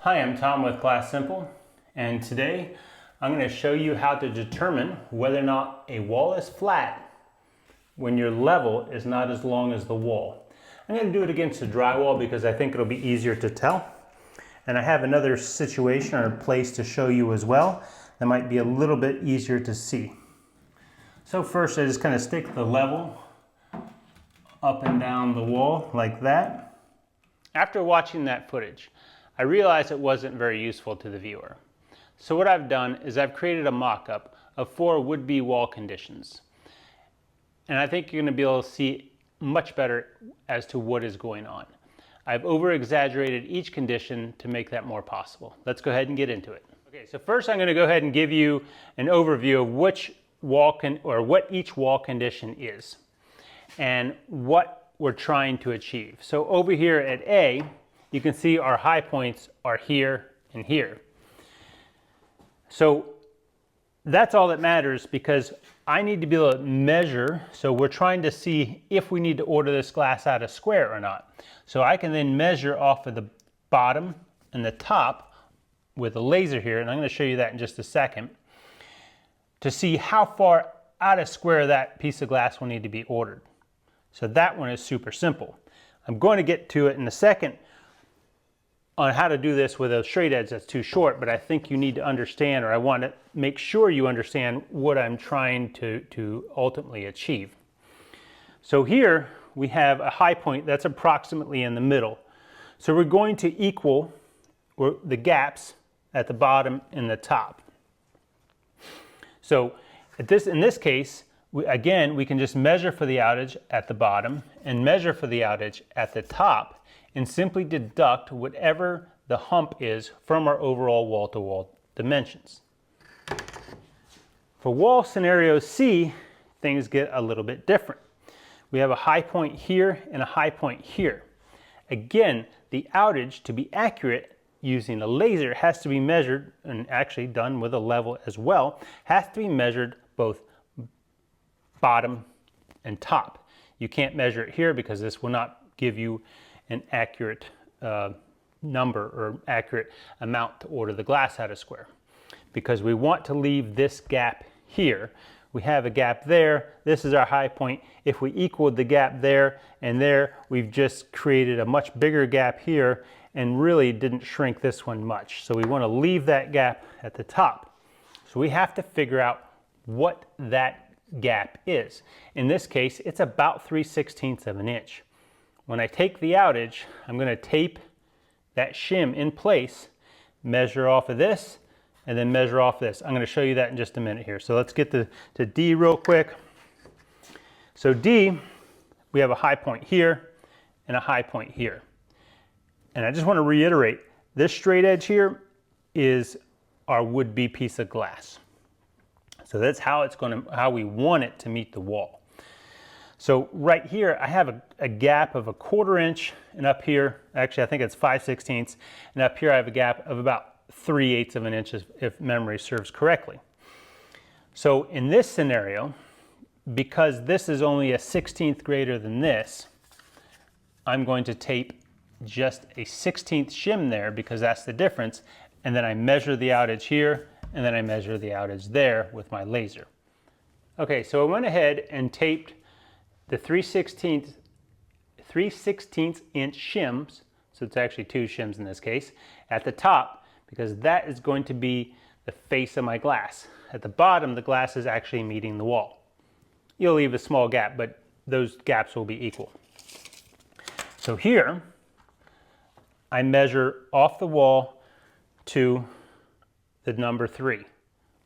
Hi, I'm Tom with Glass Simple, and today I'm going to show you how to determine whether or not a wall is flat when your level is not as long as the wall. I'm going to do it against a drywall because I think it'll be easier to tell. And I have another situation or place to show you as well that might be a little bit easier to see. So first I just kind of stick the level up and down the wall like that. After watching that footage, I realized it wasn't very useful to the viewer. So what I've done is I've created a mock-up of 4 would-be wall conditions. And I think you're going to be able to see much better as to what is going on. I've over-exaggerated each condition to make that more possible. Let's go ahead and get into it. Okay, so first I'm going to go ahead and give you an overview of what each wall condition is and what we're trying to achieve. So over here at A, you can see our high points are here and here. So that's all that matters because I need to be able to measure. So we're trying to see if we need to order this glass out of square or not. So I can then measure off of the bottom and the top with a laser here, and I'm going to show you that in just a second, to see how far out of square that piece of glass will need to be ordered. So that one is super simple. I'm going to get to it in a second on how to do this with a straight edge that's too short, but I think you need to understand, or I want to make sure you understand what I'm trying to ultimately achieve. So here we have a high point that's approximately in the middle. So we're going to equal the gaps at the bottom and the top. So in this case, we can just measure for the outage at the bottom and measure for the outage at the top and simply deduct whatever the hump is from our overall wall-to-wall dimensions. For wall scenario C, things get a little bit different. We have a high point here and a high point here. Again, the outage, to be accurate using a laser, has to be measured, and actually done with a level as well, has to be measured both bottom and top. You can't measure it here because this will not give you an accurate number or accurate amount to order the glass out of square, because we want to leave this gap here. We have a gap there. This is our high point. If we equaled the gap there and there, we've just created a much bigger gap here and really didn't shrink this one much. So we want to leave that gap at the top. So we have to figure out what that gap is. In this case, it's about 3/16 of an inch. When I take the outage, I'm going to tape that shim in place, measure off of this, and then measure off this. I'm going to show you that in just a minute here. So let's get to D real quick. So D, we have a high point here and a high point here. And I just want to reiterate, this straight edge here is our would-be piece of glass. So that's how we want it to meet the wall. So right here, I have a gap of 1/4 inch, and up here, actually I think it's 5/16, and up here I have a gap of about 3/8 of an inch if memory serves correctly. So in this scenario, because this is only a 1/16 greater than this, I'm going to tape just a 1/16 shim there because that's the difference, and then I measure the outage here, and then I measure the outage there with my laser. Okay, so I went ahead and taped the 3/16 inch shims, so it's actually 2 shims in this case, at the top, because that is going to be the face of my glass. At the bottom, the glass is actually meeting the wall. You'll leave a small gap, but those gaps will be equal. So here, I measure off the wall to the number 3,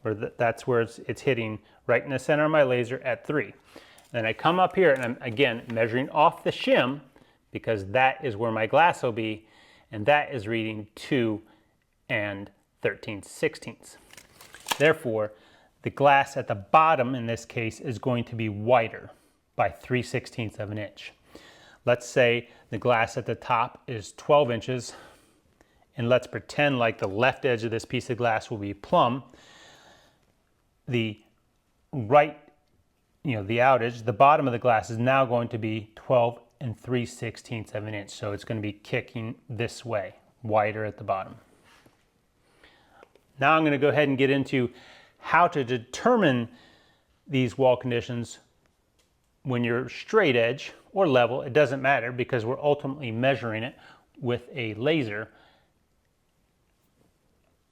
or that's where it's hitting right in the center of my laser at 3. Then I come up here and I'm again measuring off the shim because that is where my glass will be, and that is reading 2 and 13/16. Therefore, the glass at the bottom in this case is going to be wider by 3/16 of an inch. Let's say the glass at the top is 12 inches, and let's pretend like the left edge of this piece of glass will be plumb. The right, the outage, the bottom of the glass is now going to be 12 and 3/16 of an inch. So it's going to be kicking this way, wider at the bottom. Now I'm going to go ahead and get into how to determine these wall conditions when you're straight edge or level. It doesn't matter because we're ultimately measuring it with a laser.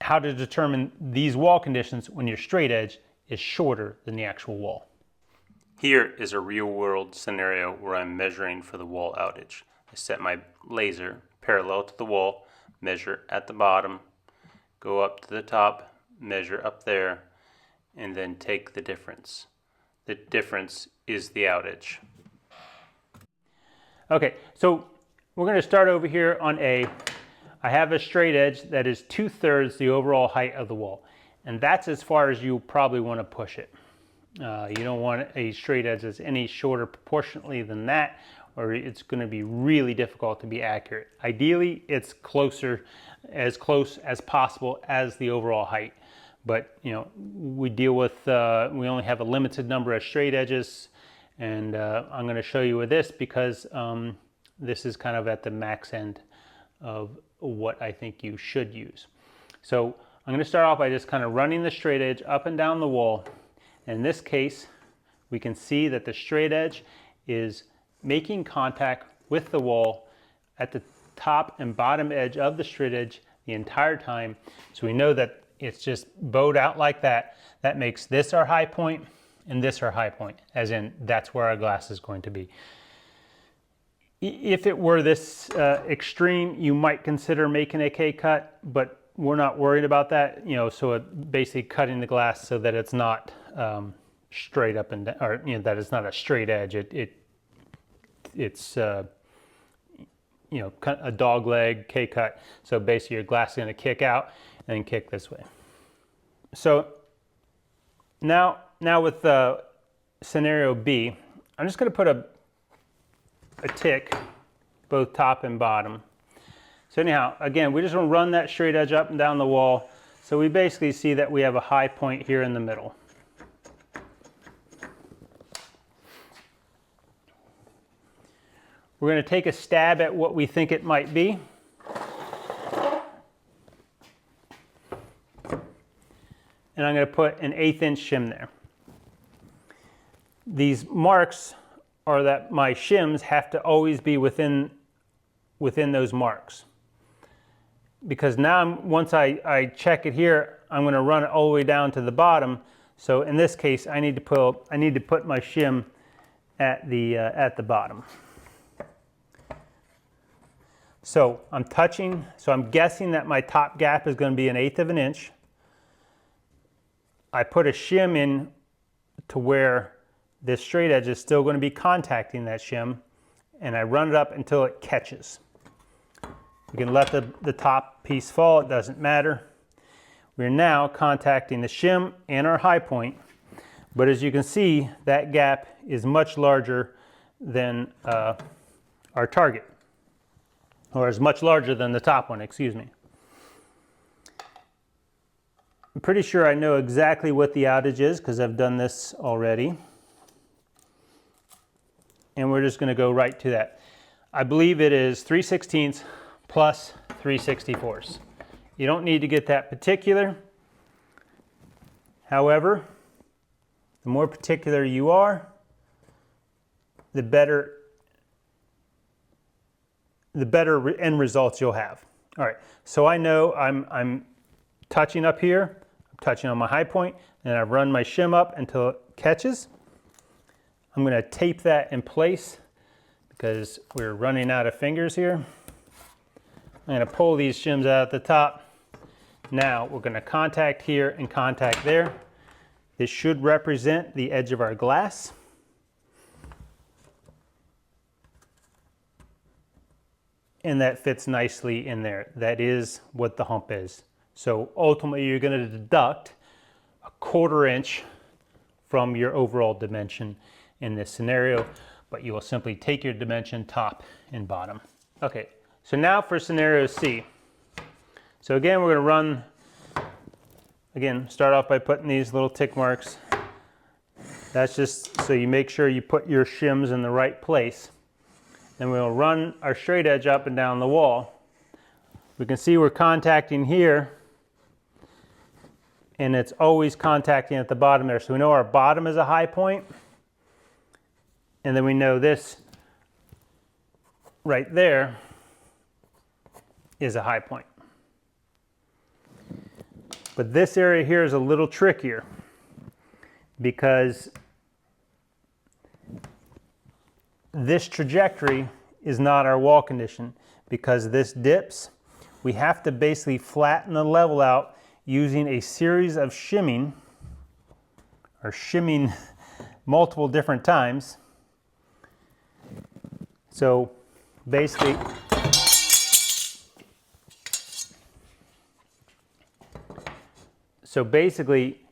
How to determine these wall conditions when your straight edge is shorter than the actual wall. Here is a real world scenario where I'm measuring for the wall outage. I set my laser parallel to the wall, measure at the bottom, go up to the top, measure up there, and then take the difference. The difference is the outage. Okay, so we're going to start over here on A. I have a straight edge that is 2/3 the overall height of the wall, and that's as far as you probably want to push it. You don't want a straight edge that's any shorter proportionately than that, or it's going to be really difficult to be accurate. Ideally, it's close as possible as the overall height. But you know, we deal with, we only have a limited number of straight edges, and I'm going to show you with this because this is kind of at the max end of what I think you should use. So I'm going to start off by just kind of running the straight edge up and down the wall. In this case, we can see that the straight edge is making contact with the wall at the top and bottom edge of the straight edge the entire time. So we know that it's just bowed out like that. That makes this our high point and this our high point, as in that's where our glass is going to be. If it were this extreme, you might consider making a K-cut, but we're not worried about that. You know, so basically cutting the glass so that it's not straight up and down, or you know, that it's not a straight edge. It's you know, a dog leg K-cut. So basically your glass is going to kick out and then kick this way. So now with scenario B, I'm just going to put a tick both top and bottom. So anyhow, again, we just want to run that straight edge up and down the wall. So we basically see that we have a high point here in the middle. We're going to take a stab at what we think it might be. And I'm going to put an 1/8 inch shim there. These marks are that my shims have to always be within those marks. Because now once I check it here, I'm going to run it all the way down to the bottom. So in this case, I need to put my shim at the bottom. So I'm guessing that my top gap is going to be 1/8 of an inch. I put a shim in to where this straight edge is still going to be contacting that shim, and I run it up until it catches. You can let the top piece fall, it doesn't matter. We're now contacting the shim and our high point, but as you can see, that gap is much larger than our target, or is much larger than the top one, excuse me. I'm pretty sure I know exactly what the outage is because I've done this already. And we're just going to go right to that. I believe it is 3/16 plus 3/64. You don't need to get that particular. However, the more particular you are, the better end results you'll have. All right, so I know I'm touching up here, I'm touching on my high point, and I run my shim up until it catches. I'm going to tape that in place because we're running out of fingers here. I'm going to pull these shims out at the top. Now we're going to contact here and contact there. This should represent the edge of our glass. And that fits nicely in there. That is what the hump is. So ultimately you're going to deduct 1/4 inch from your overall dimension in this scenario, but you will simply take your dimension top and bottom. Okay, so now for scenario C. So again, we're going to start off by putting these little tick marks. That's just so you make sure you put your shims in the right place. Then we'll run our straight edge up and down the wall. We can see we're contacting here and it's always contacting at the bottom there. So we know our bottom is a high point, and then we know this right there is a high point. But this area here is a little trickier because this trajectory is not our wall condition. Because this dips, we have to basically flatten the level out using a series of shimming, or shimming multiple different times. So basically,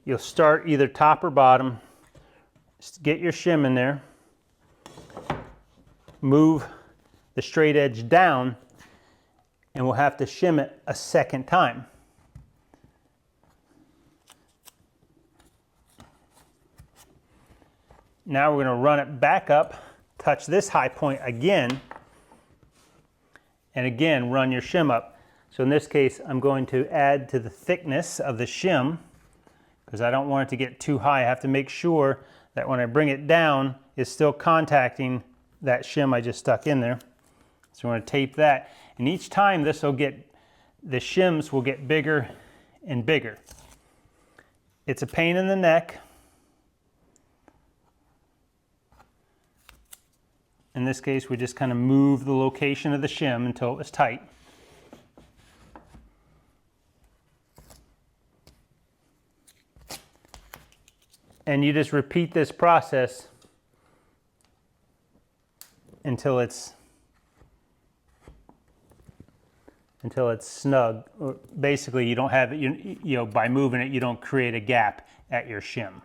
you'll start either top or bottom, get your shim in there, move the straight edge down, and we'll have to shim it a second time. Now we're going to run it back up, touch this high point again, and again run your shim up. So in this case, I'm going to add to the thickness of the shim because I don't want it to get too high. I have to make sure that when I bring it down, it's still contacting that shim I just stuck in there. So we're going to tape that. And each time the shims will get bigger and bigger. It's a pain in the neck. In this case, we just kind of move the location of the shim until it was tight. And you just repeat this process until it's snug. Basically, you don't have it, you know, by moving it, you don't create a gap at your shim.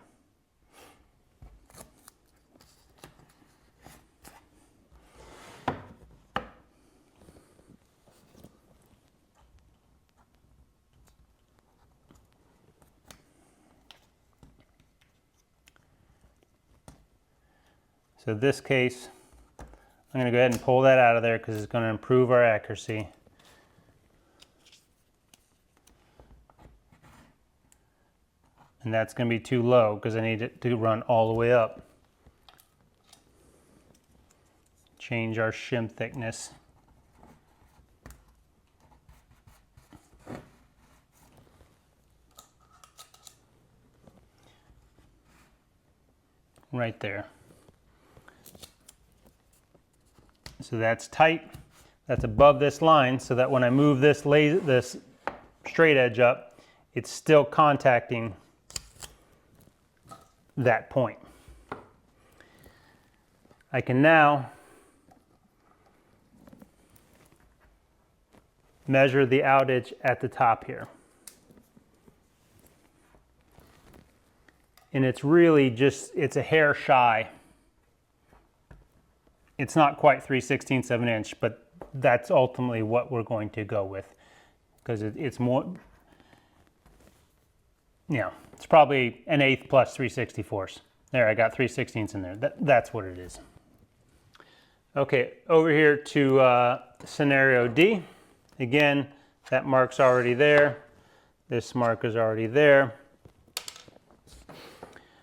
So in this case, I'm going to go ahead and pull that out of there because it's going to improve our accuracy. And that's going to be too low because I need it to run all the way up. Change our shim thickness. Right there. So that's tight. That's above this line so that when I move this straight edge up, it's still contacting that point. I can now measure the outage at the top here. And it's really just, it's a hair shy. It's not quite 3/16 of an inch, but that's ultimately what we're going to go with because it's more, you know, it's probably 1/8 plus 3/64. There, I got 3/16 in there. That's what it is. Okay, over here to scenario D. Again, that mark's already there. This mark is already there.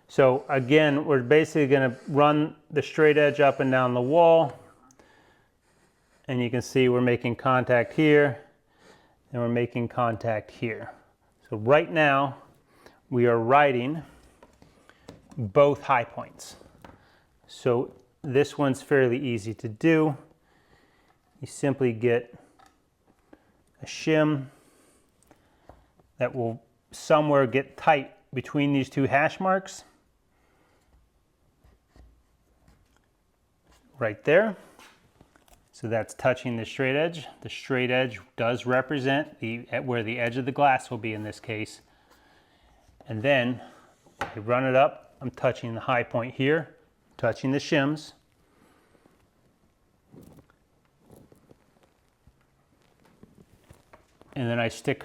So again, we're basically going to run the straight edge up and down the wall. And you can see we're making contact here and we're making contact here. So right now, we are writing both high points. So this one's fairly easy to do. You simply get a shim that will somewhere get tight between these two hash marks. Right there. So that's touching the straight edge. The straight edge does represent where the edge of the glass will be in this case. And then I run it up. I'm touching the high point here, touching the shims. And then I stick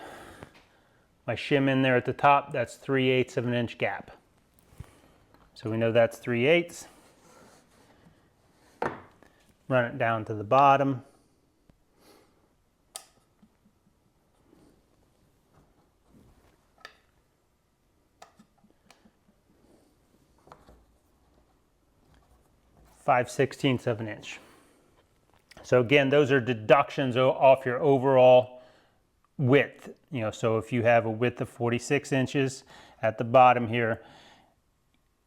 my shim in there at the top. That's 3/8 of an inch gap. So we know that's 3/8. Run it down to the bottom. 5/16 of an inch. So again, those are deductions off your overall width. You know, so if you have a width of 46 inches at the bottom here,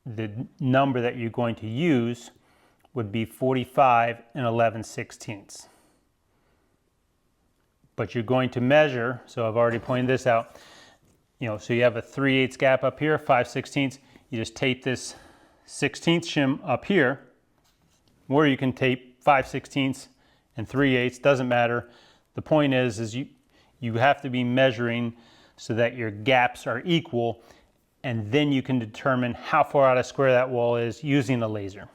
the number that you're going to use would be 45 and 11/16. But you're going to measure, so I've already pointed this out, you know, so you have a 3/8 gap up here, 5/16. You just tape this 16th shim up here, or you can tape 5/16 and 3/8, doesn't matter. The point is you have to be measuring so that your gaps are equal, and then you can determine how far out of square that wall is using a laser.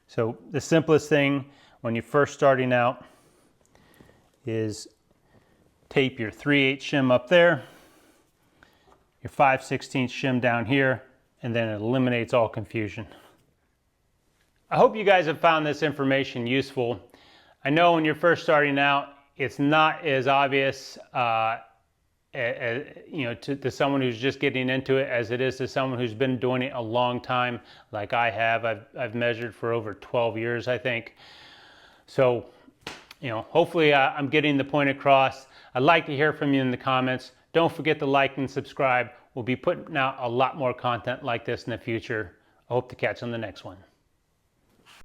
So the simplest thing when you're first starting out is tape your 3/8 shim up there, your 5/16 shim down here, and then it eliminates all confusion. I hope you guys have found this information useful. I know when you're first starting out, it's not as obvious you know, to someone who's just getting into it as it is to someone who's been doing it a long time, like I have. I've measured for over 12 years, I think. So, you know, hopefully I'm getting the point across. I'd like to hear from you in the comments. Don't forget to like and subscribe. We'll be putting out a lot more content like this in the future. I hope to catch you on the next one.